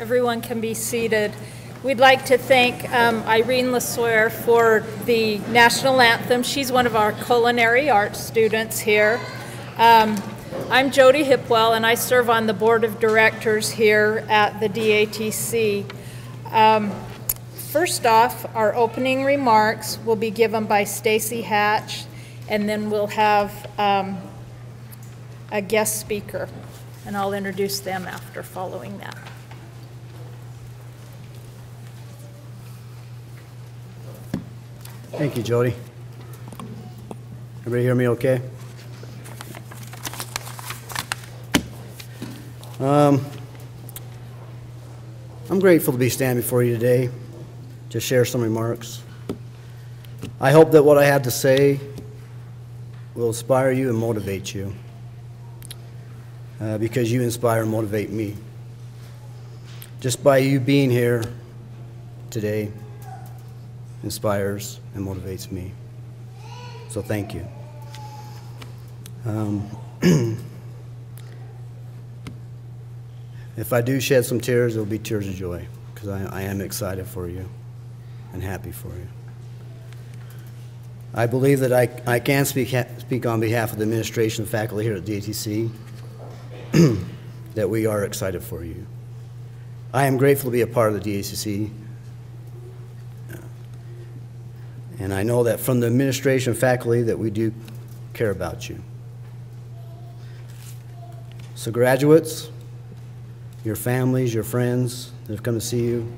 Everyone can be seated. We'd like to thank Irene LaSawyer for the national anthem. She's one of our culinary arts students here. I'm Jody Hipwell, and I serve on the board of directors here at the DATC. First off, our opening remarks will be given by Stacy Hatch, and then we'll have a guest speaker, and I'll introduce them after following that. Thank you, Jody. Everybody hear me okay? I'm grateful to be standing before you today to share some remarks. I hope that what I have to say will inspire you and motivate you, because you inspire and motivate me. Just by you being here today inspires and motivates me. So thank you. If I do shed some tears, it'll be tears of joy, because I am excited for you and happy for you. I believe that I can speak on behalf of the administration and faculty here at DATC that we are excited for you. I am grateful to be a part of the DATC, and I know that from the administration and faculty that we do care about you. So graduates, your families, your friends that have come to see you,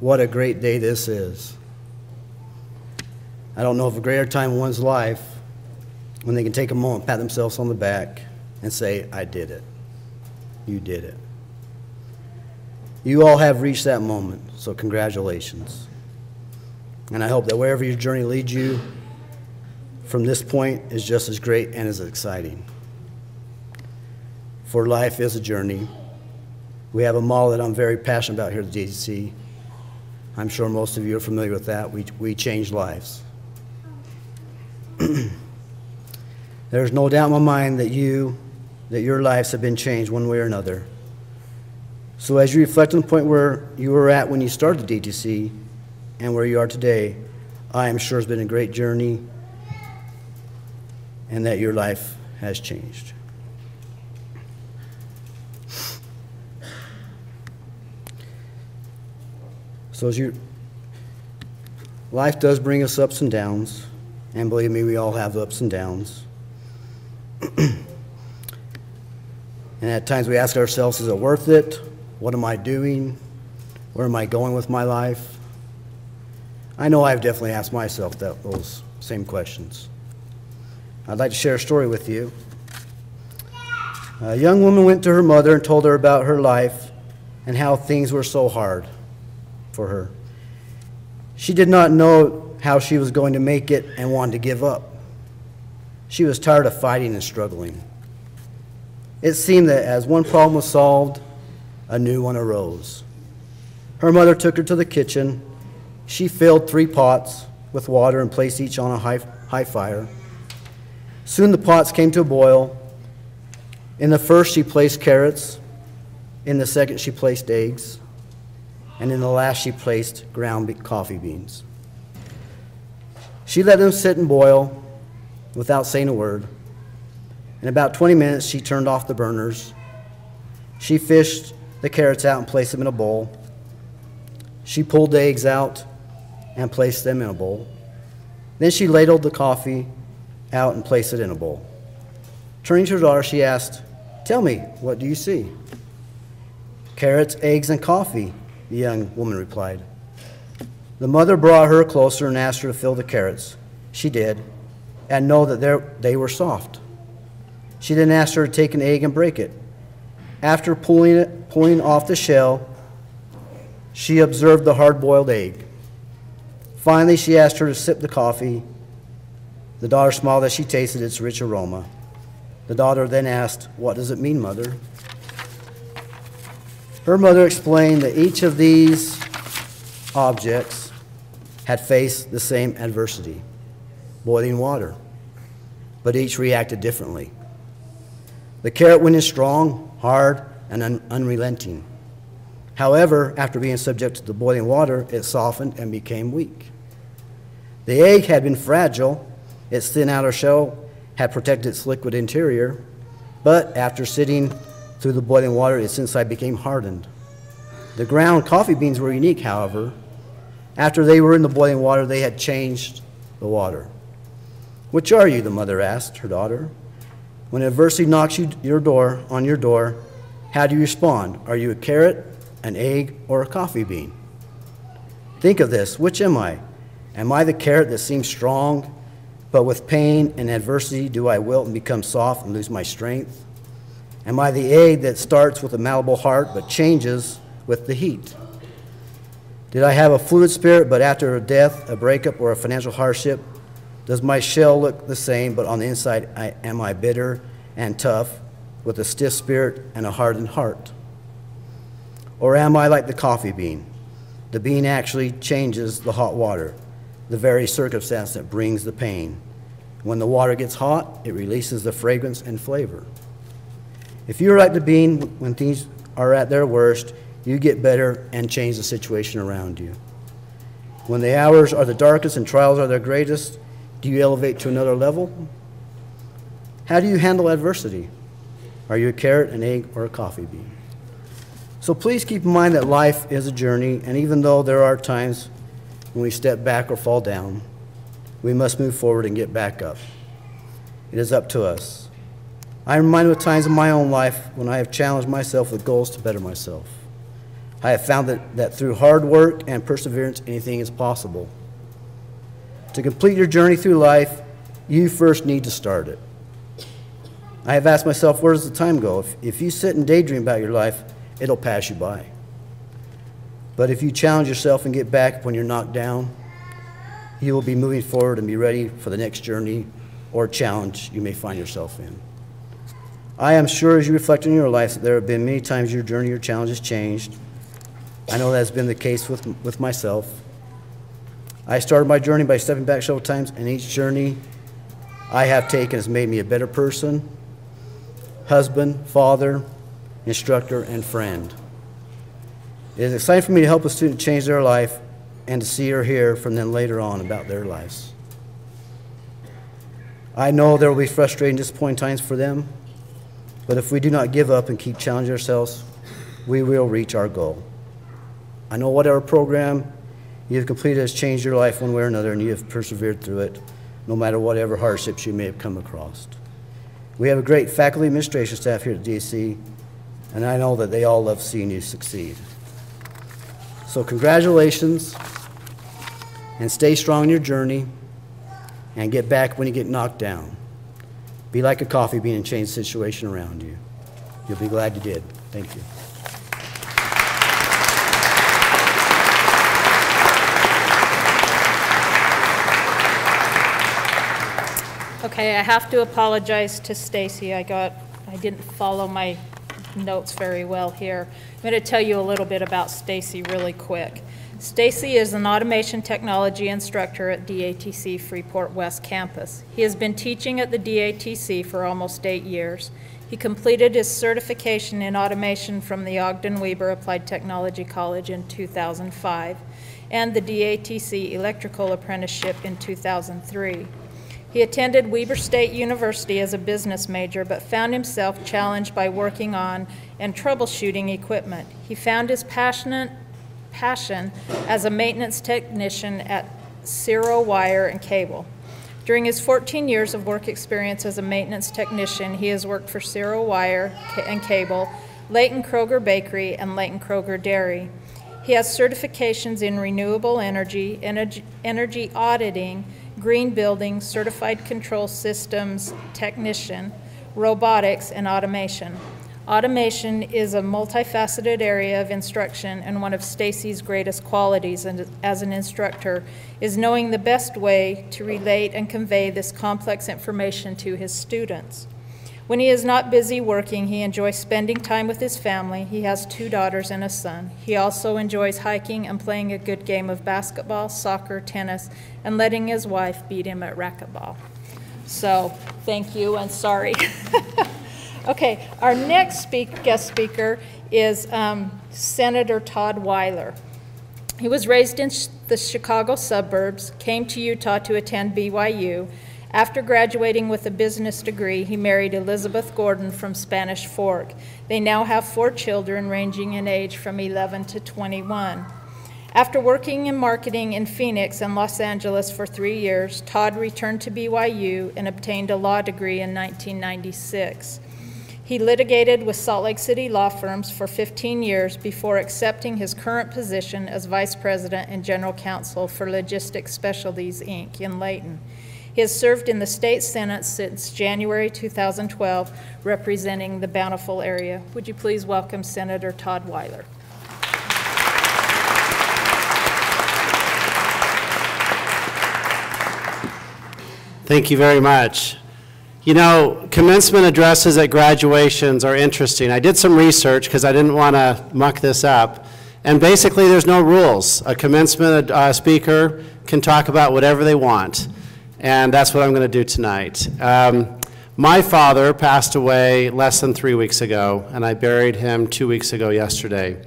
what a great day this is. I don't know of a greater time in one's life when they can take a moment, pat themselves on the back, and say, I did it. You did it. You all have reached that moment, so congratulations. And I hope that wherever your journey leads you from this point is just as great and as exciting. For life is a journey. We have a model that I'm very passionate about here at the DATC. I'm sure most of you are familiar with that. We change lives. There's no doubt in my mind that your lives have been changed one way or another. So as you reflect on the point where you were at when you started the DATC and where you are today, I am sure it's been a great journey and that your life has changed. So life does bring us ups and downs, and believe me, we all have ups and downs. And at times we ask ourselves, is it worth it? What am I doing? Where am I going with my life? I know I've definitely asked myself those same questions. I'd like to share a story with you. A young woman went to her mother and told her about her life and how things were so hard for her. She did not know how she was going to make it and wanted to give up. She was tired of fighting and struggling. It seemed that as one problem was solved, a new one arose. Her mother took her to the kitchen. She filled 3 pots with water and placed each on a high fire. Soon the pots came to a boil. In the first, she placed carrots. In the second, she placed eggs. And in the last, she placed ground coffee beans. She let them sit and boil without saying a word. In about 20 minutes, she turned off the burners. She fished the carrots out and placed them in a bowl. She pulled the eggs out and placed them in a bowl. Then she ladled the coffee out and placed it in a bowl. Turning to her daughter, she asked, "Tell me, what do you see?" "Carrots, eggs, and coffee," the young woman replied. The mother brought her closer and asked her to feel the carrots. She did, and know that they were soft. She then asked her to take an egg and break it. After pulling off the shell, she observed the hard-boiled egg. Finally, she asked her to sip the coffee. The daughter smiled as she tasted its rich aroma. The daughter then asked, "What does it mean, Mother?" Her mother explained that each of these objects had faced the same adversity, boiling water, but each reacted differently. The carrot went in strong, hard, and unrelenting. However, after being subject to the boiling water, it softened and became weak. The egg had been fragile. Its thin outer shell had protected its liquid interior, but after sitting through the boiling water, its inside became hardened. The ground coffee beans were unique, however. After they were in the boiling water, they had changed the water. "Which are you?" the mother asked her daughter. "When adversity knocks on your door, how do you respond? Are you a carrot, an egg, or a coffee bean? Think of this. Which am I? Am I the carrot that seems strong, but with pain and adversity do I wilt and become soft and lose my strength? Am I the egg that starts with a malleable heart but changes with the heat? Did I have a fluid spirit, but after a death, a breakup, or a financial hardship, does my shell look the same, but on the inside am I bitter and tough with a stiff spirit and a hardened heart? Or am I like the coffee bean? The bean actually changes the hot water, the very circumstance that brings the pain. When the water gets hot, it releases the fragrance and flavor. If you're like the bean, when things are at their worst, you get better and change the situation around you. When the hours are the darkest and trials are their greatest, do you elevate to another level? How do you handle adversity? Are you a carrot, an egg, or a coffee bean? So please keep in mind that life is a journey, and even though there are times when we step back or fall down, we must move forward and get back up. It is up to us. I'm reminded of times in my own life when I have challenged myself with goals to better myself. I have found that through hard work and perseverance, anything is possible. To complete your journey through life, you first need to start it. I have asked myself, where does the time go? If you sit and daydream about your life, it'll pass you by. But if you challenge yourself and get back when you're knocked down, you will be moving forward and be ready for the next journey or challenge you may find yourself in. I am sure as you reflect on your life that there have been many times your journey or challenge has changed. I know that has been the case with myself. I started my journey by stepping back several times, and each journey I have taken has made me a better person, husband, father, instructor, and friend. It is exciting for me to help a student change their life and to see or hear from them later on about their lives. I know there will be frustrating, disappointing times for them, but if we do not give up and keep challenging ourselves, we will reach our goal. I know whatever program you have completed has changed your life one way or another, and you have persevered through it, no matter whatever hardships you may have come across. We have a great faculty administration staff here at DSC, and I know that they all love seeing you succeed. So congratulations, and stay strong in your journey, and get back when you get knocked down. Be like a coffee bean and change the situation around you. You'll be glad you did. Thank you. Okay, I have to apologize to Stacy. I didn't follow my notes very well here. I'm going to tell you a little bit about Stacy really quick. Stacy is an automation technology instructor at DATC Freeport West Campus. He has been teaching at the DATC for almost 8 years. He completed his certification in automation from the Ogden Weber Applied Technology College in 2005 and the DATC Electrical Apprenticeship in 2003. He attended Weber State University as a business major, but found himself challenged by working on and troubleshooting equipment. He found his passion as a maintenance technician at Ciro Wire and Cable. During his 14 years of work experience as a maintenance technician, he has worked for Ciro Wire and Cable, Leighton Kroger Bakery, and Leighton Kroger Dairy. He has certifications in renewable energy, energy auditing, green building, certified control systems technician, robotics, and automation. Automation is a multifaceted area of instruction, and one of Stacy's greatest qualities as an instructor is knowing the best way to relate and convey this complex information to his students. When he is not busy working, he enjoys spending time with his family. He has 2 daughters and a son. He also enjoys hiking and playing a good game of basketball, soccer, tennis, and letting his wife beat him at racquetball. So, thank you, and sorry. Okay, our next guest speaker is Senator Todd Weiler. He was raised in the Chicago suburbs, came to Utah to attend BYU. After graduating with a business degree, he married Elizabeth Gordon from Spanish Fork. They now have 4 children ranging in age from 11 to 21. After working in marketing in Phoenix and Los Angeles for 3 years, Todd returned to BYU and obtained a law degree in 1996. He litigated with Salt Lake City law firms for 15 years before accepting his current position as Vice President and General Counsel for Logistics Specialties, Inc. in Layton. He has served in the state Senate since January 2012, representing the Bountiful area. Would you please welcome Senator Todd Weiler? Thank you very much. You know, commencement addresses at graduations are interesting. I did some research because I didn't want to muck this up. And basically, there's no rules. A commencement speaker can talk about whatever they want. And that's what I'm going to do tonight. My father passed away less than 3 weeks ago, and I buried him 2 weeks ago yesterday.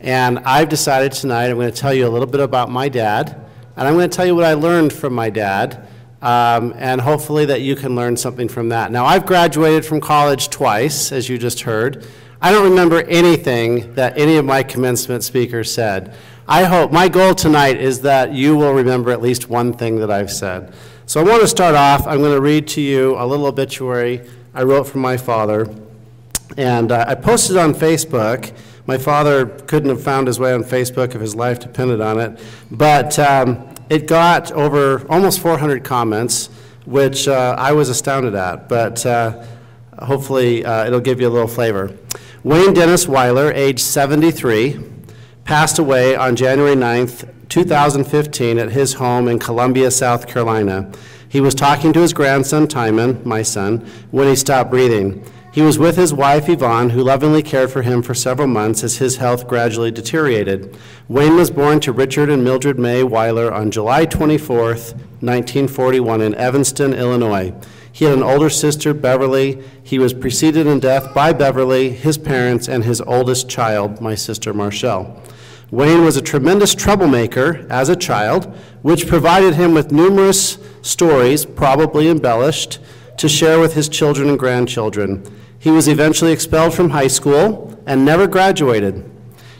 And I've decided tonight I'm going to tell you a little bit about my dad, and I'm going to tell you what I learned from my dad, and hopefully that you can learn something from that. Now, I've graduated from college twice, as you just heard. I don't remember anything that any of my commencement speakers said. My goal tonight is that you will remember at least one thing that I've said. So I want to start off, I'm going to read to you a little obituary I wrote for my father, and I posted it on Facebook. My father couldn't have found his way on Facebook if his life depended on it, but it got over almost 400 comments, which I was astounded at, but hopefully it'll give you a little flavor. Wayne Dennis Weiler, age 73, passed away on January 9th, 2015 at his home in Columbia, South Carolina. He was talking to his grandson, Timon, my son, when he stopped breathing. He was with his wife, Yvonne, who lovingly cared for him for several months as his health gradually deteriorated. Wayne was born to Richard and Mildred May Weiler on July 24th, 1941 in Evanston, Illinois. He had an older sister, Beverly. He was preceded in death by Beverly, his parents, and his oldest child, my sister, Marshall. Wayne was a tremendous troublemaker as a child, which provided him with numerous stories, probably embellished, to share with his children and grandchildren. He was eventually expelled from high school and never graduated.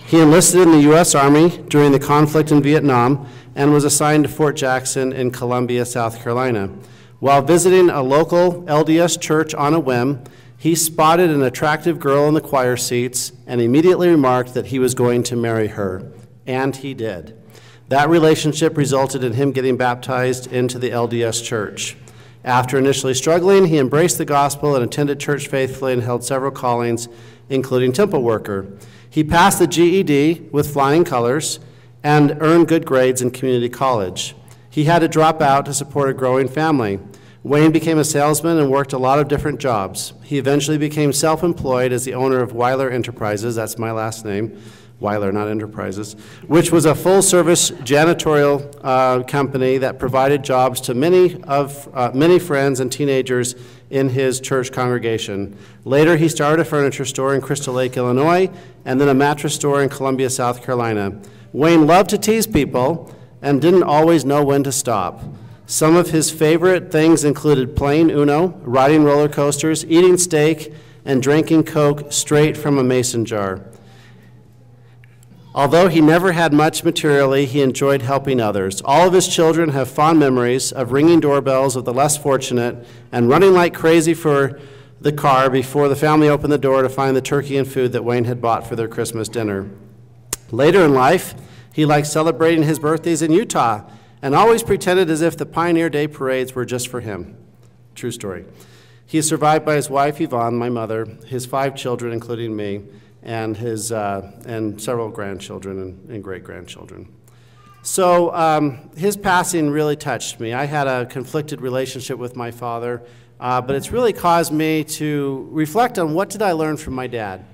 He enlisted in the U.S. Army during the conflict in Vietnam and was assigned to Fort Jackson in Columbia, South Carolina. While visiting a local LDS church on a whim, he spotted an attractive girl in the choir seats and immediately remarked that he was going to marry her, and he did. That relationship resulted in him getting baptized into the LDS church. After initially struggling, he embraced the gospel and attended church faithfully and held several callings, including temple worker. He passed the GED with flying colors and earned good grades in community college. He had to drop out to support a growing family. Wayne became a salesman and worked a lot of different jobs. He eventually became self-employed as the owner of Weiler Enterprises, that's my last name, Weiler, not Enterprises, which was a full-service janitorial company that provided jobs to many friends and teenagers in his church congregation. Later, he started a furniture store in Crystal Lake, Illinois, and then a mattress store in Columbia, South Carolina. Wayne loved to tease people and didn't always know when to stop. Some of his favorite things included playing Uno, riding roller coasters, eating steak, and drinking Coke straight from a mason jar. Although he never had much materially, he enjoyed helping others. All of his children have fond memories of ringing doorbells of the less fortunate and running like crazy for the car before the family opened the door to find the turkey and food that Wayne had bought for their Christmas dinner. Later in life, he liked celebrating his birthdays in Utah and always pretended as if the Pioneer Day parades were just for him. True story. He is survived by his wife, Yvonne, my mother, his 5 children, including me, and his and several grandchildren and great-grandchildren. So his passing really touched me. I had a conflicted relationship with my father, but it's really caused me to reflect on what did I learn from my dad.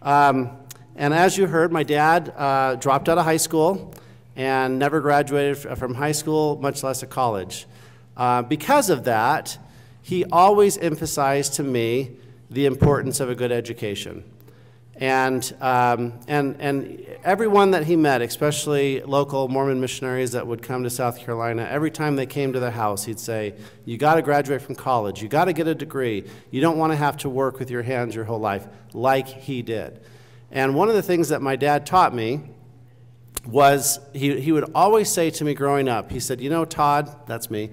And as you heard, my dad dropped out of high school and never graduated from high school, much less a college. Because of that, he always emphasized to me, the importance of a good education. And everyone that he met, especially local Mormon missionaries that would come to South Carolina, every time they came to the house, he'd say, you got to graduate from college, you got to get a degree, you don't want to have to work with your hands your whole life, like he did. And one of the things that my dad taught me was he would always say to me growing up, he said, you know, Todd, that's me,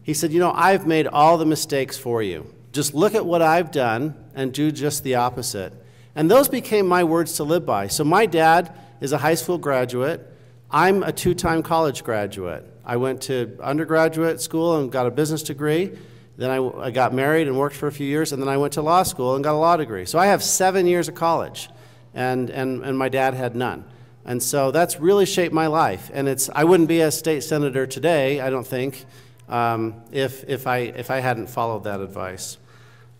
he said, you know, I've made all the mistakes for you. Just look at what I've done and do just the opposite. And those became my words to live by. So my dad is a high school graduate. I'm a two-time college graduate. I went to undergraduate school and got a business degree. Then I got married and worked for a few years, and then I went to law school and got a law degree. So I have 7 years of college, and my dad had none. And so that's really shaped my life. And I wouldn't be a state senator today, I don't think, if I hadn't followed that advice.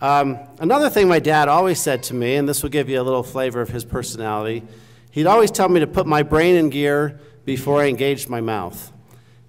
Another thing my dad always said to me, and this will give you a little flavor of his personality, he'd always tell me to put my brain in gear before I engaged my mouth.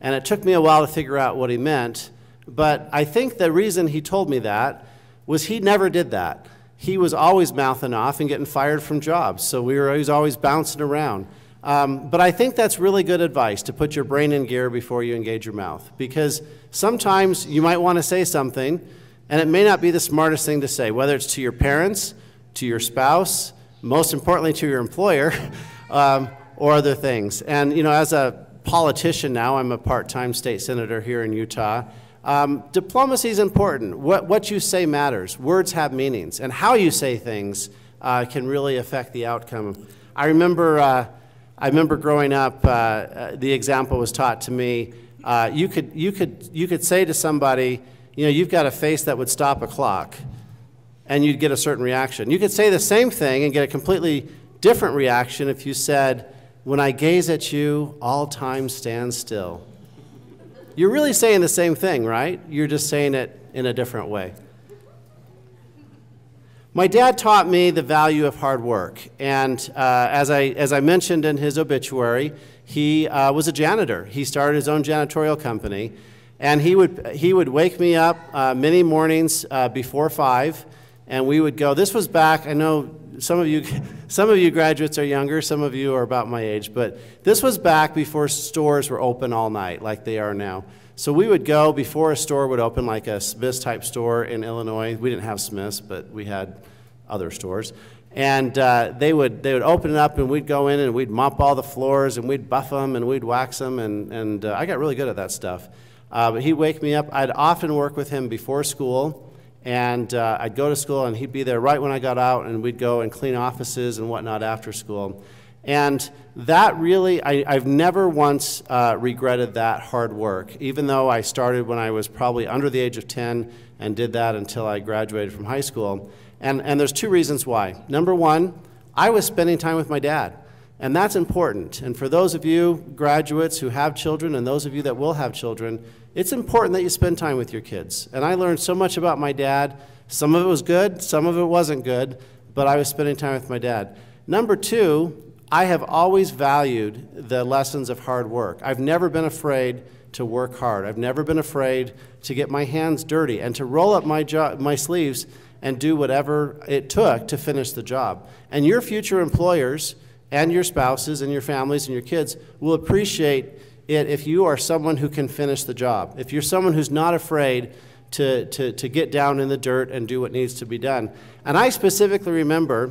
And it took me a while to figure out what he meant, but I think the reason he told me that was he never did that. He was always mouthing off and getting fired from jobs, so he was always bouncing around. But I think that's really good advice, to put your brain in gear before you engage your mouth, because sometimes you might want to say something, and it may not be the smartest thing to say, whether it's to your parents, to your spouse, most importantly to your employer, or other things. And, you know, as a politician now, I'm a part-time state senator here in Utah, diplomacy is important. What you say matters. Words have meanings, and how you say things can really affect the outcome. I remember growing up, the example was taught to me, you could say to somebody, you know, you've got a face that would stop a clock, and you'd get a certain reaction. You could say the same thing and get a completely different reaction if you said, when I gaze at you, all time stands still. You're really saying the same thing, right? You're just saying it in a different way. My dad taught me the value of hard work, and as I mentioned in his obituary, he was a janitor. He started his own janitorial company. And he would wake me up many mornings before 5, and we would go. This was back, I know some of you graduates are younger, some of you are about my age, but this was back before stores were open all night like they are now. So we would go before a store would open, like a Smith's type store in Illinois. We didn't have Smith's, but we had other stores. And they would open it up, and we'd go in and we'd mop all the floors, and we'd buff them and we'd wax them, and I got really good at that stuff. But he'd wake me up. I'd often work with him before school, and I'd go to school, and he'd be there right when I got out, and we'd go and clean offices and whatnot after school. And that really, I've never once regretted that hard work, even though I started when I was probably under the age of 10 and did that until I graduated from high school. And there's two reasons why. Number one, I was spending time with my dad. And that's important. And for those of you graduates who have children, and those of you that will have children, it's important that you spend time with your kids. And I learned so much about my dad. Some of it was good, some of it wasn't good, but I was spending time with my dad. Number two, I have always valued the lessons of hard work. I've never been afraid to work hard. I've never been afraid to get my hands dirty and to roll up my sleeves and do whatever it took to finish the job. And your future employers and your spouses and your families and your kids will appreciate it if you are someone who can finish the job. If you're someone who's not afraid to get down in the dirt and do what needs to be done. And I specifically remember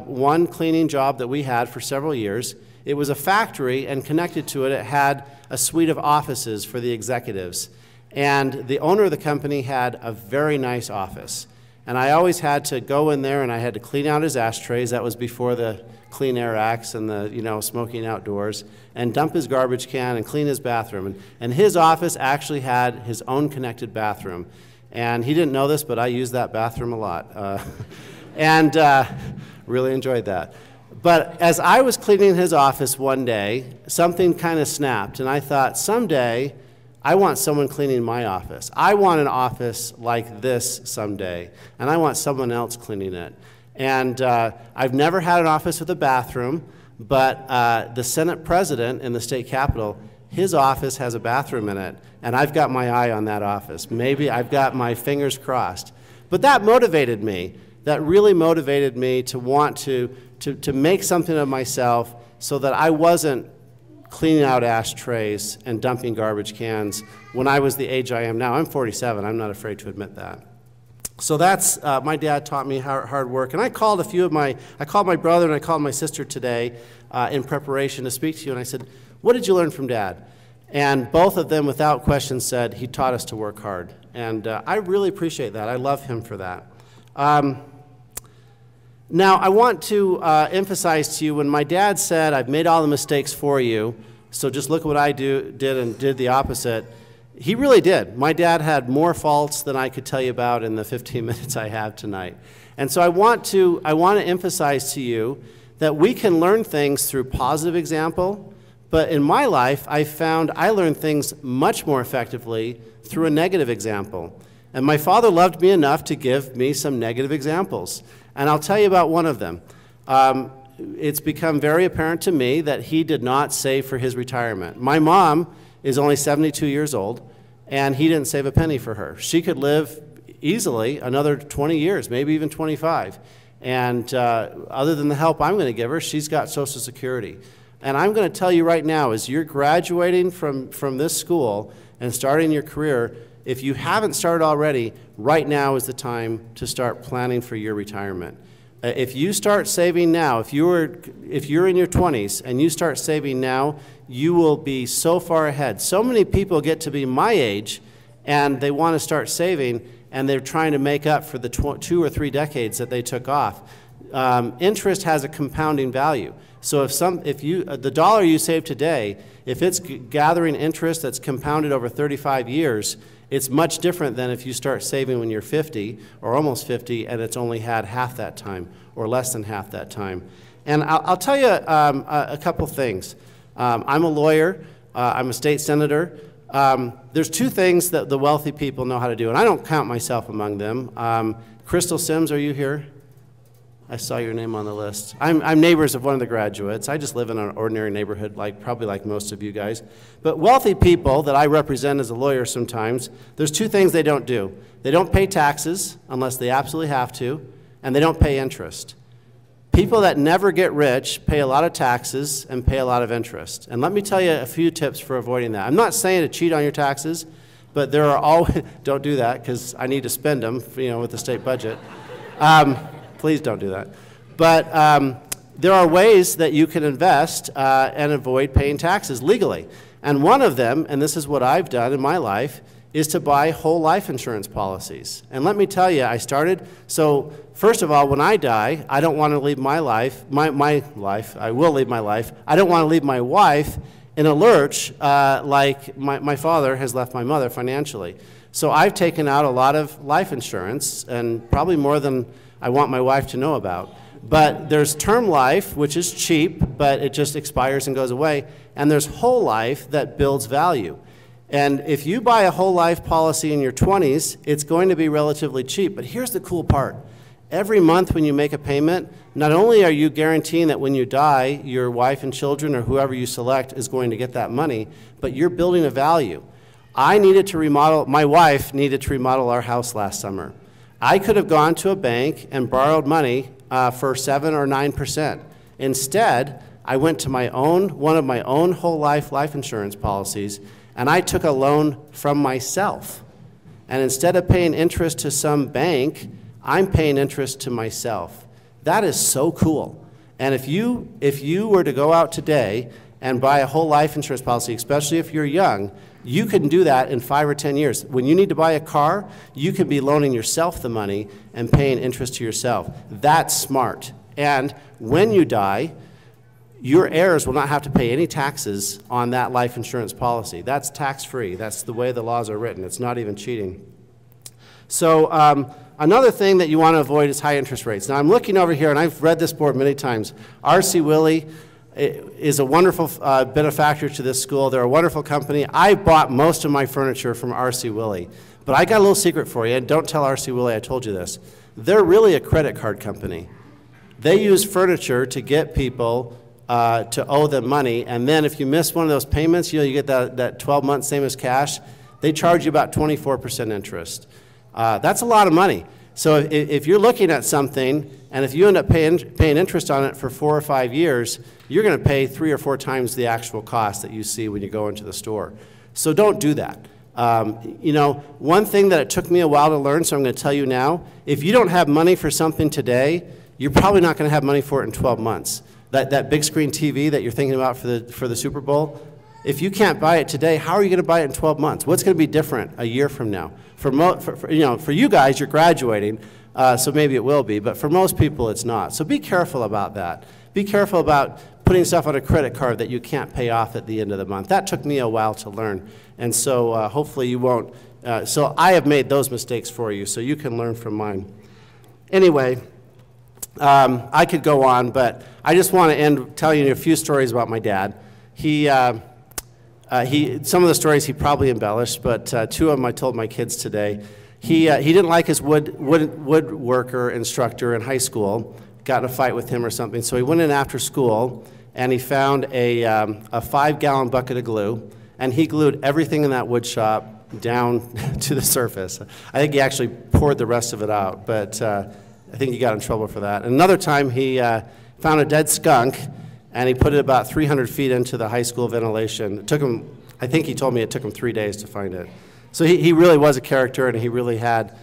one cleaning job that we had for several years. It was a factory, and connected to it, it had a suite of offices for the executives. And the owner of the company had a very nice office. And I always had to go in there, and I had to clean out his ashtrays. That was before the Clean Air Acts and the, smoking outdoors, and dump his garbage can and clean his bathroom. And his office actually had his own connected bathroom. And he didn't know this, but I used that bathroom a lot. And really enjoyed that. But as I was cleaning his office one day, something kind of snapped, and I thought, someday, I want someone cleaning my office. I want an office like this someday, and I want someone else cleaning it. And I've never had an office with a bathroom, but the Senate president in the state capitol, his office has a bathroom in it, and I've got my eye on that office. Maybe I've got my fingers crossed. But that motivated me. that really motivated me to want to make something of myself so that I wasn't cleaning out ashtrays and dumping garbage cans when I was the age I am now. I'm 47. I'm not afraid to admit that. So that's, my dad taught me hard work. And I called I called my brother and I called my sister today in preparation to speak to you. And I said, what did you learn from Dad? And both of them, without question, said, he taught us to work hard. And I really appreciate that. I love him for that. Now, I want to emphasize to you, when my dad said, I've made all the mistakes for you, so just look at what I did and did the opposite, he really did. My dad had more faults than I could tell you about in the 15 minutes I have tonight. And so I want to emphasize to you that we can learn things through positive example, but in my life, I found I learned things much more effectively through a negative example. And my father loved me enough to give me some negative examples. And I'll tell you about one of them. It's become very apparent to me that he did not save for his retirement. My mom is only 72 years old, and he didn't save a penny for her. She could live easily another 20 years, maybe even 25. And other than the help I'm going to give her, she's got Social Security. And I'm going to tell you right now, as you're graduating from this school and starting your career, if you haven't started already, right now is the time to start planning for your retirement. If you start saving now, if you're in your 20s and you start saving now, you will be so far ahead. So many people get to be my age and they want to start saving and they're trying to make up for the 2 or 3 decades that they took off. Interest has a compounding value. So the dollar you save today, if it's gathering interest that's compounded over 35 years, it's much different than if you start saving when you're 50 or almost 50 and it's only had half that time or less than half that time. And I'll tell you a couple things. I'm a lawyer. I'm a state senator. There's 2 things that the wealthy people know how to do, and I don't count myself among them. Crystal Sims, are you here? I saw your name on the list. I'm neighbors of one of the graduates. I just live in an ordinary neighborhood, probably like most of you guys. But wealthy people that I represent as a lawyer sometimes, there's 2 things they don't do. They don't pay taxes unless they absolutely have to, and they don't pay interest. People that never get rich pay a lot of taxes and pay a lot of interest. And let me tell you a few tips for avoiding that. I'm not saying to cheat on your taxes, but there are always, don't do that because I need to spend them, with the state budget. Please don't do that. But there are ways that you can invest and avoid paying taxes legally. And one of them, and this is what I've done in my life, is to buy whole life insurance policies. And let me tell you, so first of all, when I die, I don't want to leave my life, I will leave my life. I don't want to leave my wife in a lurch like my father has left my mother financially. So I've taken out a lot of life insurance, and probably more than I want my wife to know about. But there's term life, which is cheap, but it just expires and goes away. And there's whole life that builds value. And if you buy a whole life policy in your 20s, it's going to be relatively cheap. But here's the cool part. Every month when you make a payment, not only are you guaranteeing that when you die, your wife and children or whoever you select is going to get that money, but you're building a value. My wife needed to remodel our house last summer. I could have gone to a bank and borrowed money for 7 or 9%. Instead, I went to one of my own whole life insurance policies, and I took a loan from myself. And instead of paying interest to some bank, I'm paying interest to myself. That is so cool. And if you were to go out today and buy a whole life insurance policy, especially if you're young, you can do that in 5 or 10 years. When you need to buy a car, you can be loaning yourself the money and paying interest to yourself. That's smart. And when you die, your heirs will not have to pay any taxes on that life insurance policy. That's tax-free. That's the way the laws are written. It's not even cheating. So another thing that you want to avoid is high interest rates. Now I'm looking over here, and I've read this board many times. R.C. Willey is a wonderful benefactor to this school. They're a wonderful company. I bought most of my furniture from R.C. Willey. But I got a little secret for you, and don't tell R.C. Willey I told you this. They're really a credit card company. They use furniture to get people to owe them money, and then if you miss one of those payments, you get that 12 months same as cash, they charge you about 24% interest. That's a lot of money. So if you're looking at something, and if you end up paying interest on it for 4 or 5 years, you're going to pay 3 or 4 times the actual cost that you see when you go into the store. So don't do that. You know, one thing that it took me a while to learn, so I'm going to tell you now, if you don't have money for something today, you're probably not going to have money for it in 12 months. That big screen TV that you're thinking about for the Super Bowl, if you can't buy it today, how are you going to buy it in 12 months? What's going to be different a year from now? For you guys, you're graduating, so maybe it will be, but for most people, it's not. So be careful about that. Be careful about putting stuff on a credit card that you can't pay off at the end of the month. That took me a while to learn, and so hopefully you won't. So I have made those mistakes for you, so you can learn from mine. Anyway, I could go on, but I just want to end telling you a few stories about my dad. Some of the stories he probably embellished, but 2 of them I told my kids today. He didn't like his woodworker instructor in high school, got in a fight with him or something, so he went in after school and he found a 5-gallon bucket of glue, and he glued everything in that wood shop down to the surface. I think he actually poured the rest of it out, but I think he got in trouble for that. And another time he found a dead skunk, and he put it about 300 feet into the high school ventilation. It took him, I think he told me it took him 3 days to find it. So he really was a character, and he really had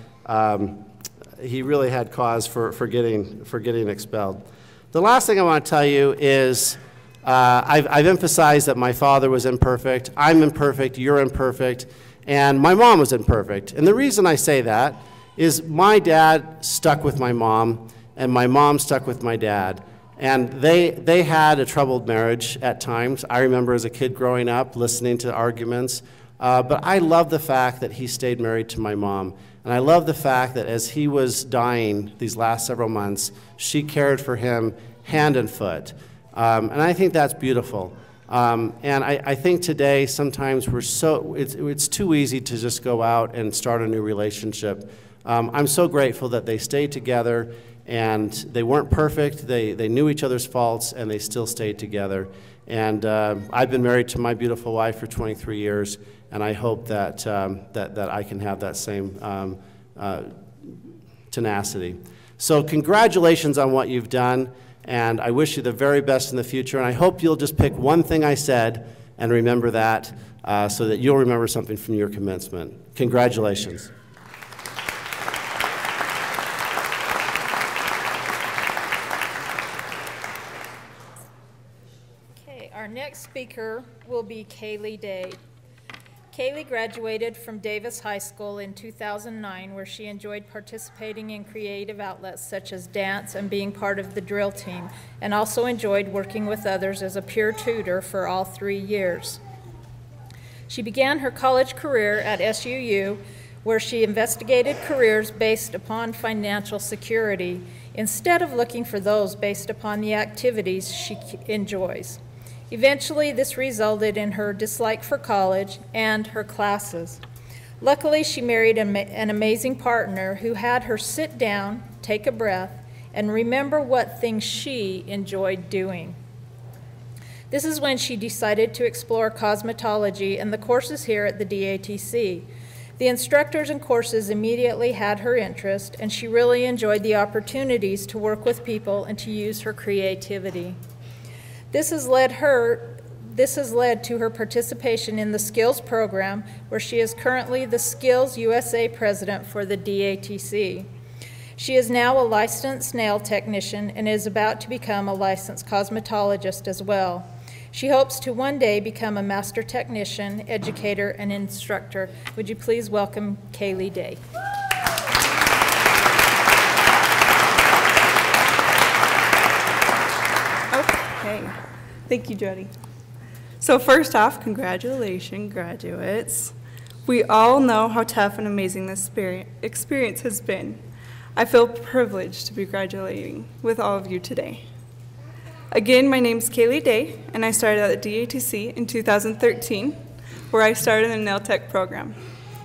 cause for getting expelled. The last thing I want to tell you is I've emphasized that my father was imperfect, I'm imperfect, you're imperfect, and my mom was imperfect. And the reason I say that is my dad stuck with my mom, and my mom stuck with my dad. And they had a troubled marriage at times. I remember as a kid growing up listening to arguments. But I love the fact that he stayed married to my mom. And I love the fact that as he was dying these last several months, she cared for him hand and foot. And I think that's beautiful. And I think today sometimes it's too easy to just go out and start a new relationship. I'm so grateful that they stayed together, and they weren't perfect. They knew each other's faults, and they still stayed together. And I've been married to my beautiful wife for 23 years, and I hope that, that I can have that same tenacity. So congratulations on what you've done, and I wish you the very best in the future. And I hope you'll just pick one thing I said and remember that, so that you'll remember something from your commencement. Congratulations. Our next speaker will be Kaylee Day. Kaylee graduated from Davis High School in 2009, where she enjoyed participating in creative outlets such as dance and being part of the drill team, and also enjoyed working with others as a peer tutor for all 3 years. She began her college career at SUU, where she investigated careers based upon financial security, instead of looking for those based upon the activities she enjoys. Eventually, this resulted in her dislike for college and her classes. Luckily, she married an amazing partner who had her sit down, take a breath, and remember what things she enjoyed doing. This is when she decided to explore cosmetology and the courses here at the DATC. The instructors and courses immediately had her interest, and she really enjoyed the opportunities to work with people and to use her creativity. This has led to her participation in the Skills program, where she is currently the Skills USA president for the DATC. She is now a licensed nail technician and is about to become a licensed cosmetologist as well. She hopes to one day become a master technician, educator, and instructor. Would you please welcome Kaylee Day? Okay, thank you, Jody. So first off, congratulations, graduates. We all know how tough and amazing this experience has been. I feel privileged to be graduating with all of you today. Again, my name is Kaylee Day, and I started at the DATC in 2013, where I started in the nail tech program.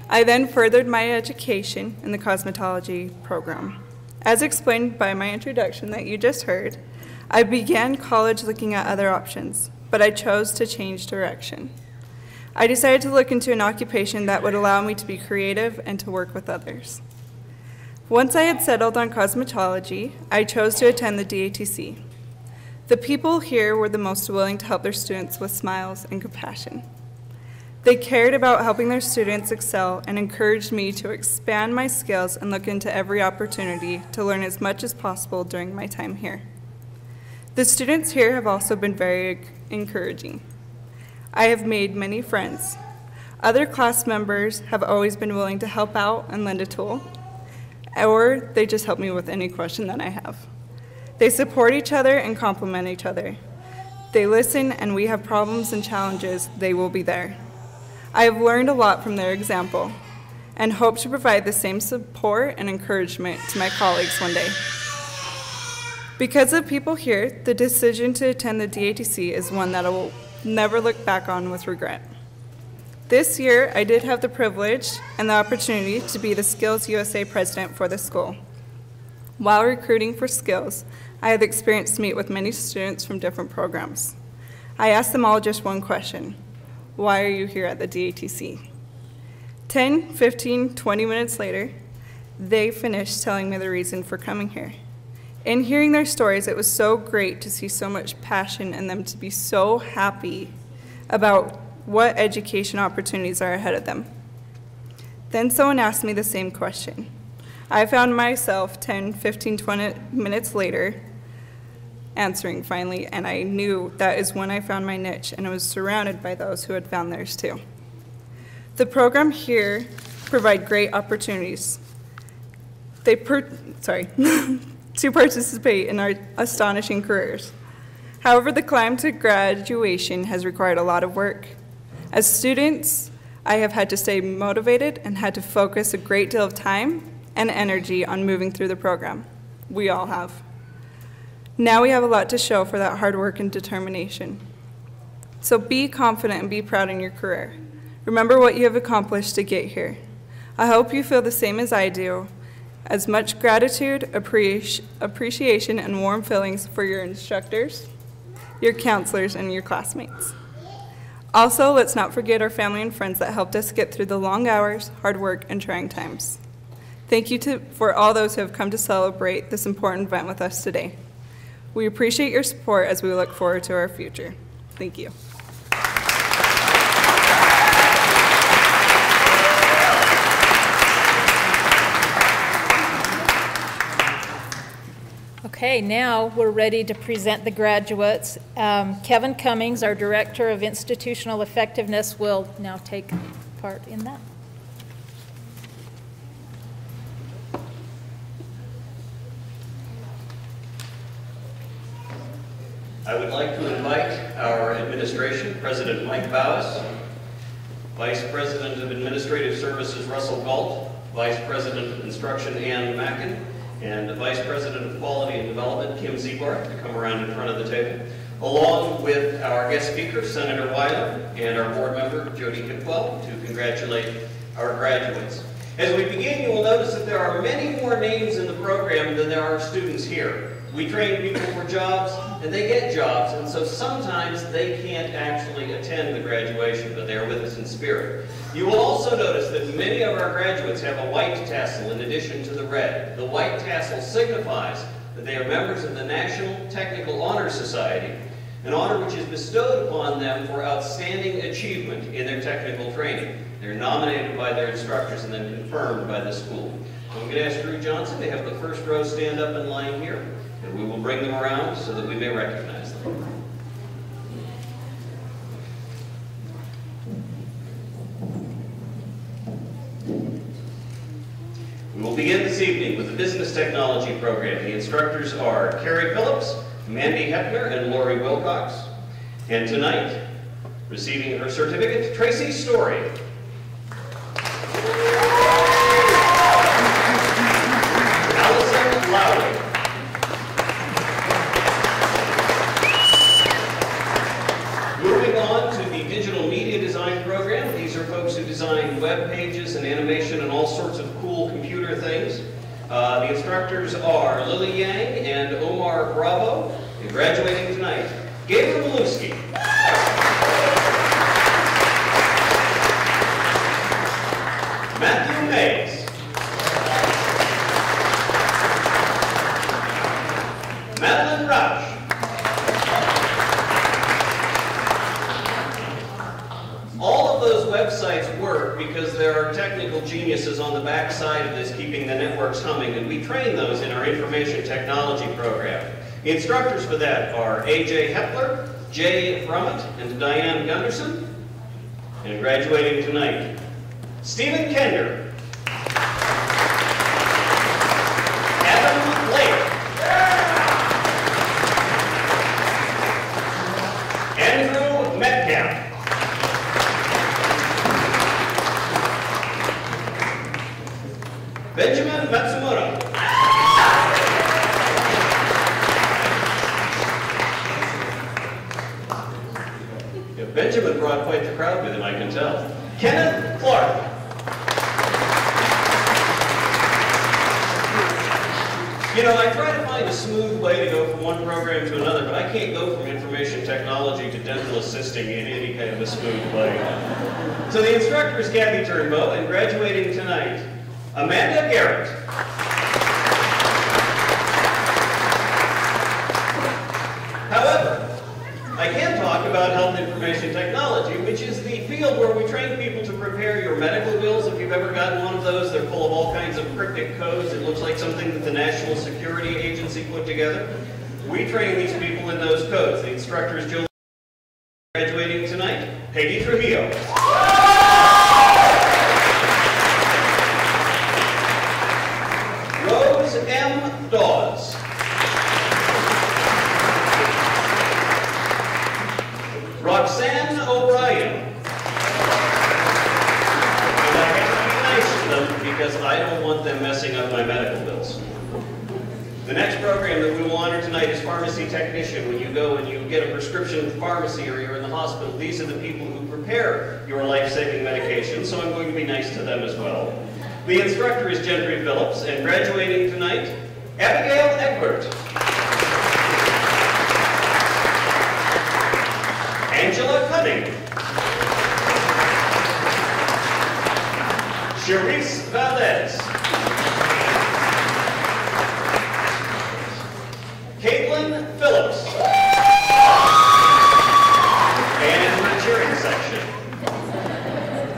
I then furthered my education in the cosmetology program. As explained by my introduction that you just heard, I began college looking at other options, but I chose to change direction. I decided to look into an occupation that would allow me to be creative and to work with others. Once I had settled on cosmetology, I chose to attend the DATC. The people here were the most willing to help their students with smiles and compassion. They cared about helping their students excel and encouraged me to expand my skills and look into every opportunity to learn as much as possible during my time here. The students here have also been very encouraging. I have made many friends. Other class members have always been willing to help out and lend a tool, or they just help me with any question that I have. They support each other and complement each other. They listen, and we have problems and challenges, they will be there. I have learned a lot from their example and hope to provide the same support and encouragement to my colleagues one day. Because of people here, the decision to attend the DATC is one that I will never look back on with regret. This year, I did have the privilege and the opportunity to be the Skills USA president for the school. While recruiting for Skills, I had the experience to meet with many students from different programs. I asked them all just one question: why are you here at the DATC? 10, 15, 20 minutes later, they finished telling me the reason for coming here. In hearing their stories, it was so great to see so much passion in them, to be so happy about what education opportunities are ahead of them. Then someone asked me the same question. I found myself 10, 15, 20 minutes later answering finally, and I knew that is when I found my niche, and I was surrounded by those who had found theirs too. The program here provide great opportunities to participate in our astonishing careers. However, the climb to graduation has required a lot of work. As students, I have had to stay motivated and had to focus a great deal of time and energy on moving through the program. We all have. Now we have a lot to show for that hard work and determination. So be confident and be proud in your career. Remember what you have accomplished to get here. I hope you feel the same as I do, as much gratitude, appreciation, and warm feelings for your instructors, your counselors, and your classmates. Also, let's not forget our family and friends that helped us get through the long hours, hard work, and trying times. Thank you for all those who have come to celebrate this important event with us today. We appreciate your support as we look forward to our future. Thank you. Okay, now we're ready to present the graduates. Kevin Cummings, our Director of Institutional Effectiveness, will now take part in that. I would like to invite our administration, President Mike Bowes, Vice President of Administrative Services Russell Galt, Vice President of Instruction Ann Mackin, and Vice President of Quality and Development Kim Ziegler to come around in front of the table, along with our guest speaker, Senator Weiler, and our board member, Jody Hipwell, to congratulate our graduates. As we begin, you will notice that there are many more names in the program than there are students here. We train people for jobs, and they get jobs, and so sometimes they can't actually attend the graduation, but they are with us in spirit. You will also notice that many of our graduates have a white tassel in addition to the red. The white tassel signifies that they are members of the National Technical Honor Society, an honor which is bestowed upon them for outstanding achievement in their technical training. They're nominated by their instructors and then confirmed by the school. So I'm going to ask Drew Johnson to have the first row stand up in line here, and we will bring them around so that we may recognize them. We will begin this evening with the Business Technology program. The instructors are Carrie Phillips, Mandy Hepner, and Lori Wilcox. And tonight, receiving her certificate, Tracy Story. Allison Lowry. Moving on to the Digital Media Design program. These are folks who design web pages and animation and all sorts of cool computer things. The instructors are Lily Yang and Omar Bravo. And graduating tonight, Gabriel Maluski. Matthew Mays. because there are technical geniuses on the back side of this keeping the networks humming, and we train those in our information technology program. The instructors for that are A.J. Hepler, Jay Brummett, and Diane Gunderson. And graduating tonight, Stephen Kender, Adam Lake, Andrew Metcalf, Benjamin Matsumura, Benjamin brought quite the crowd with him, I can tell. Kenneth Clark. You know, I try to find a smooth way to go from one program to another, but I can't go from information technology to dental assisting in any kind of a smooth way. So the instructor is Kathy Turnbow, and graduating tonight, Amanda Garrett. However, I can talk about health information technology, which is the field where we train people to prepare your medical bills. If you've ever gotten one of those, they're full of all kinds of cryptic codes. It looks like something that the National Security Agency put together. We train these people in those codes. The instructor is Jill. Graduating tonight, Peggy Trujillo. Rose M. Dawes. Roxanne O'Brien. And I have to be nice to them because I don't want them messing up my medical bills. The next program that we will honor tonight is Pharmacy Technician. When you go and you get a prescription pharmacy or you're in the hospital, these are the people who prepare your life-saving medications, so I'm going to be nice to them as well. The instructor is Gentry Phillips, and graduating tonight, Abigail Egbert. Angela Cunning, Charisse Valdez, Caitlin Phillips, and the cheering section.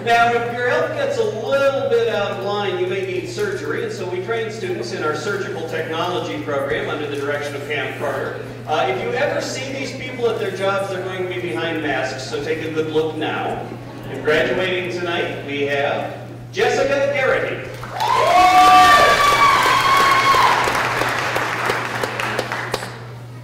Now, if your health gets a little bit out of line, you may need surgery, and so we train students in our surgical technology program under the direction of Pam Carter. If you ever see these people at their jobs, they're going to be behind masks, so take a good look now. And graduating tonight, we have Jessica Garrity.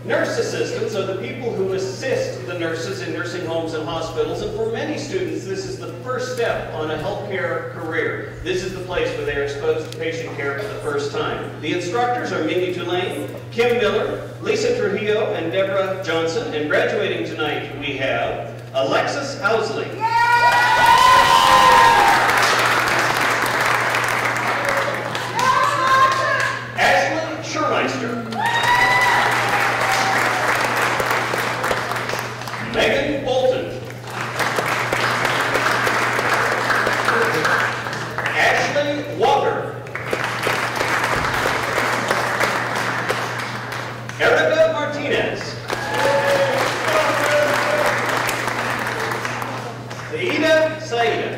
Nurse assistants are the people who assist the nurses in nursing homes and hospitals, and for many students, this is the first step on a healthcare career. This is the place where they are exposed to patient care for the first time. The instructors are Mindy Tulane, Kim Miller, Lisa Trujillo, and Deborah Johnson, and graduating tonight, we have Alexis Housley. Ashley Schurmeister. Megan Bolton. Ashley Walker. Erica Martinez. Saida Saida.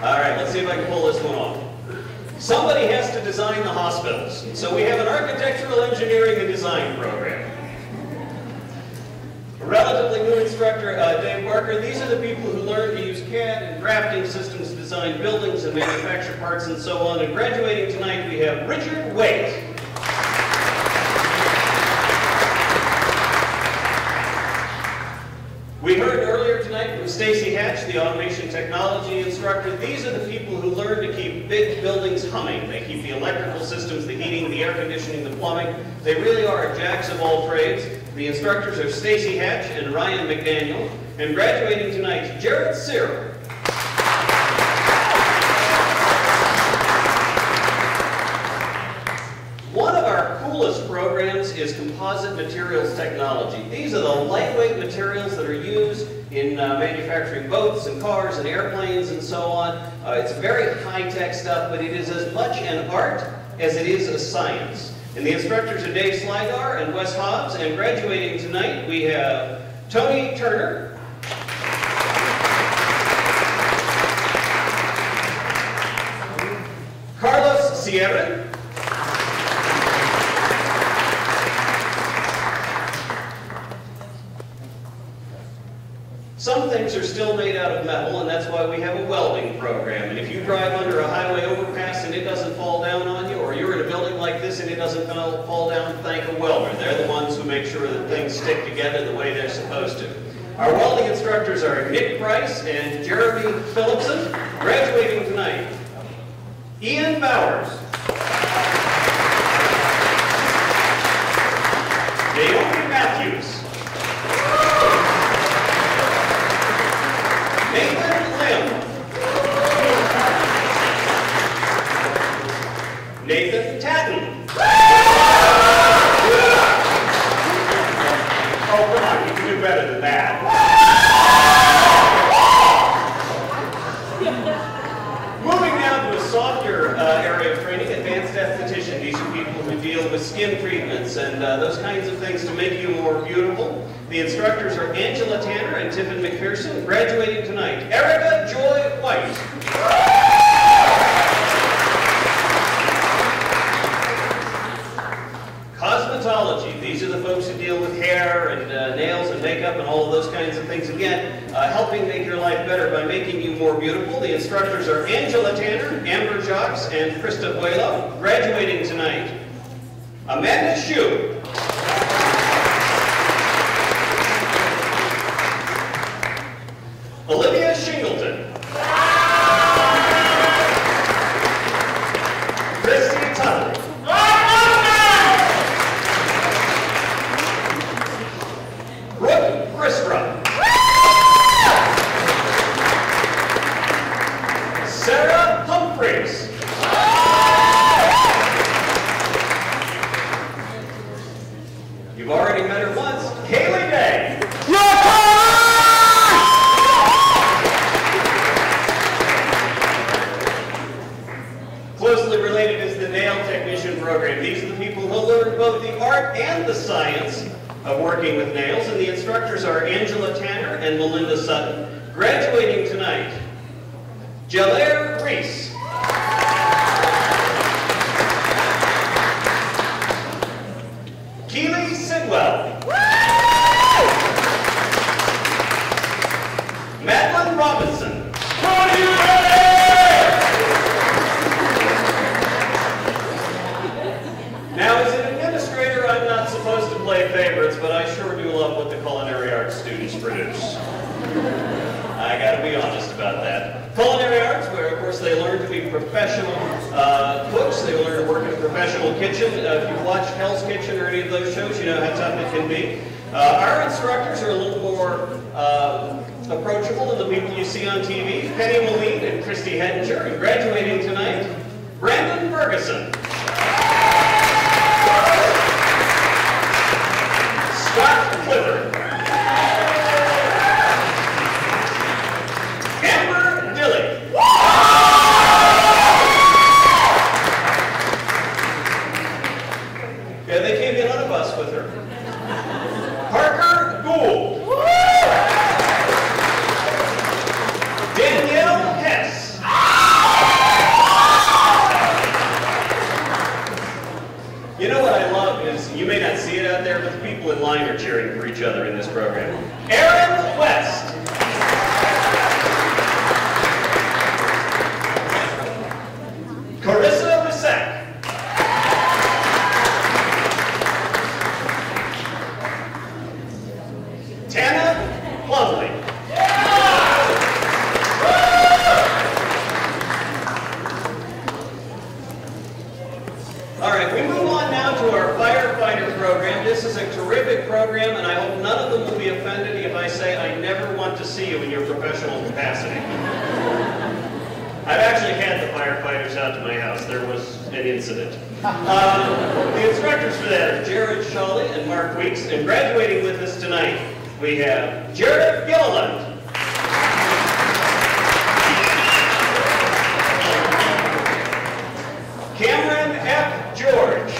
All right, let's see if I can pull this one off. Somebody has to design the hospitals, so we have an architectural engineering and design program. A relatively new instructor, Dave Barker. These are the people who learn to use CAD and drafting systems to design buildings and manufacture parts and so on. And graduating tonight, we have Richard Waite. We heard earlier tonight from Stacy Hatch, the automation technology instructor. These are the people who learn to keep big buildings humming. They keep the electrical systems, the heating, the air conditioning, the plumbing. They really are jacks of all trades. The instructors are Stacy Hatch and Ryan McDaniel. And graduating tonight, Jared Cyril. One of our coolest programs is composite materials technology. These are the lightweight materials that are used in manufacturing boats and cars and airplanes and so on. It's very high-tech stuff, but it is as much an art as it is a science. And the instructors are Dave Sligar and Wes Hobbs, and graduating tonight we have Tony Turner, Kevin. Some things are still made out of metal, and that's why we have a welding program. And if you drive under a highway overpass and it doesn't fall down on you, or you're in a building like this and it doesn't fall down, thank a welder. They're the ones who make sure that things stick together the way they're supposed to. Our welding instructors are Nick Price and Jeremy Phillipson, graduating tonight. Ian Bowers. Naomi Matthews. Nathan Lim. Nathan Tatton. Oh, come on, you can do better than that. Moving now to a softer area of training, advanced esthetician. These are people who deal with skin treatments and those kinds of things to make you more beautiful. The instructors are Angela Tanner and Tiffin McPherson, graduating tonight. Erica Joy White. Cosmetology. These are the folks who deal with hair and nails and makeup and all of those kinds of things. Again, helping make your life better by making you more beautiful. The instructors are Angela Tanner, Amber Jocks, and Krista Buelo, graduating tonight. Amanda Shue. Olivia Shingleton. Christy Tuttle. Brooke Gristra. Sarah Humphreys. You've already met her once. Kaylee Day. Closely related is the nail technician program. These are the people who learn both the art and the science of working with nails, and the instructors are Angela Tanner and Melinda Sutton. Graduating tonight, Jalaire Reese. Keely Sidwell. Madeline Robinson. Now, as an administrator, I'm not supposed to play favorites, but I sure do love what the culinary arts students produce. I gotta be honest about that. Culinary arts, where of course they learn to be professional cooks, they learn to work in a professional kitchen. If you've watched Hell's Kitchen or any of those shows, you know how tough it can be. Our instructors are a little more approachable than the people you see on TV. Penny Moline and Christy Hedinger, and graduating tonight, Brandon Ferguson. Scott Clifford. Amber Dilley. Yeah, they came in on a bus with her. Parker Gould. Danielle Hess. You know what I love is, you may not see it out there, but the people in line are cheering for each other in this program. Aaron West. Carissa Bissek. Tana Plumley. All right, we move on now to our firefighter program. This is a terrific program, and I hope none of them will be offended if I say I never want to see you in your professional capacity. I've actually had the firefighters out to my house. There was an incident. The instructors for that are Jared Shawley and Mark Weeks, and graduating with us tonight, we have Jared Gilliland. Cameron F. George.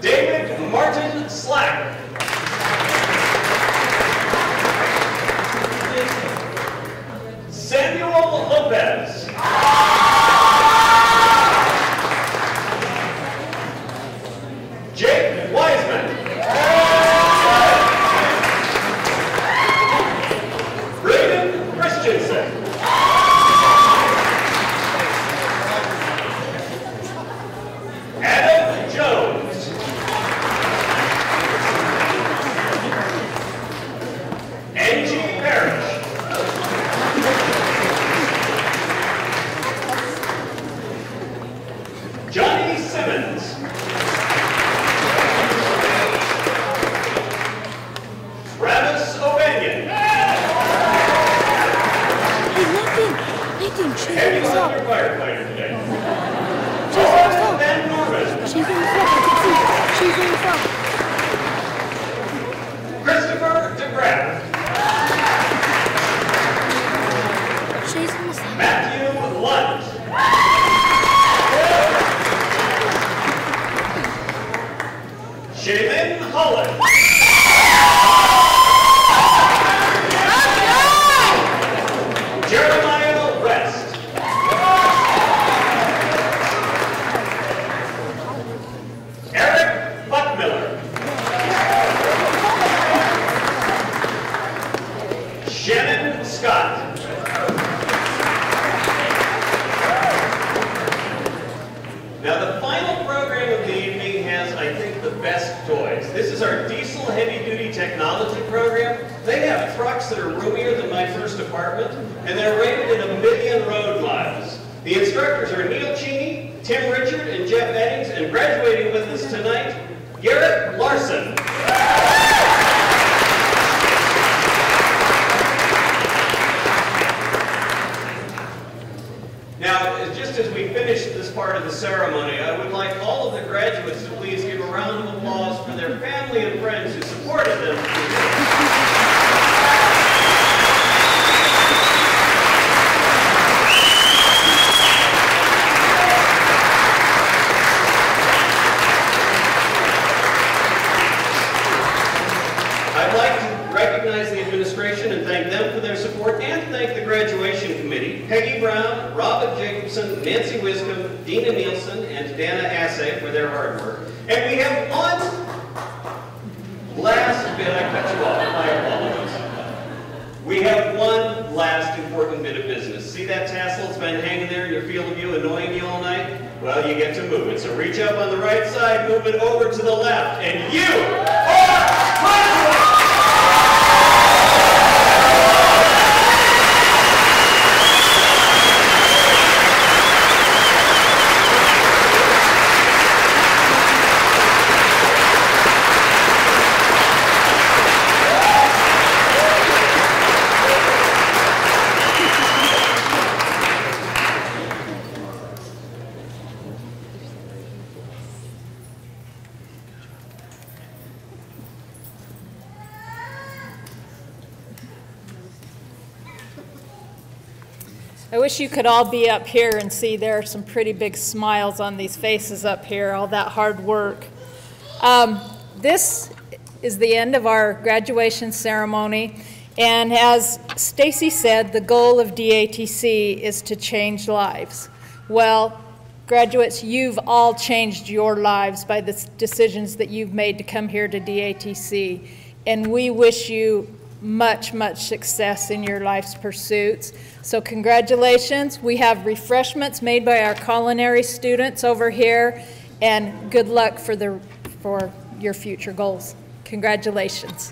David Martin Slack. Jimin Holland. Jeremiah West. Eric Buckmiller. Shannon Scott. Now the final program of the evening has, I think, the best toys. This is our diesel heavy-duty technology program. They have trucks that are roomier than my first apartment, and they're rated at 1 million road miles. The instructors are Neil Cheney, Tim Richard, and Jeff Eddings, and graduating with us tonight, Garrett Larson. Now, just as we finish this part of the ceremony, I would like all of the graduates to please give a round of applause for their family and friends who supported them. I'd like to recognize the administration and thank them for their support, and thank the graduation committee, Peggy Brown, Robin Jacobson, Nancy Wiscombe, Dina Nielsen, and Dana Assay for their hard work. And we have one last bit, I cut you off, my apologies. We have one last important bit of business. See that tassel that's been hanging there in your field of view, annoying you all night? Well, you get to move it. So reach up on the right side, move it over to the left, and you are graduated! I wish you could all be up here and see there are some pretty big smiles on these faces up here, all that hard work. This is the end of our graduation ceremony, and as Stacy said, the goal of DATC is to change lives. Well, graduates, you've all changed your lives by the decisions that you've made to come here to DATC, and we wish you much, much success in your life's pursuits. So congratulations. We have refreshments made by our culinary students over here, and good luck for your future goals. Congratulations.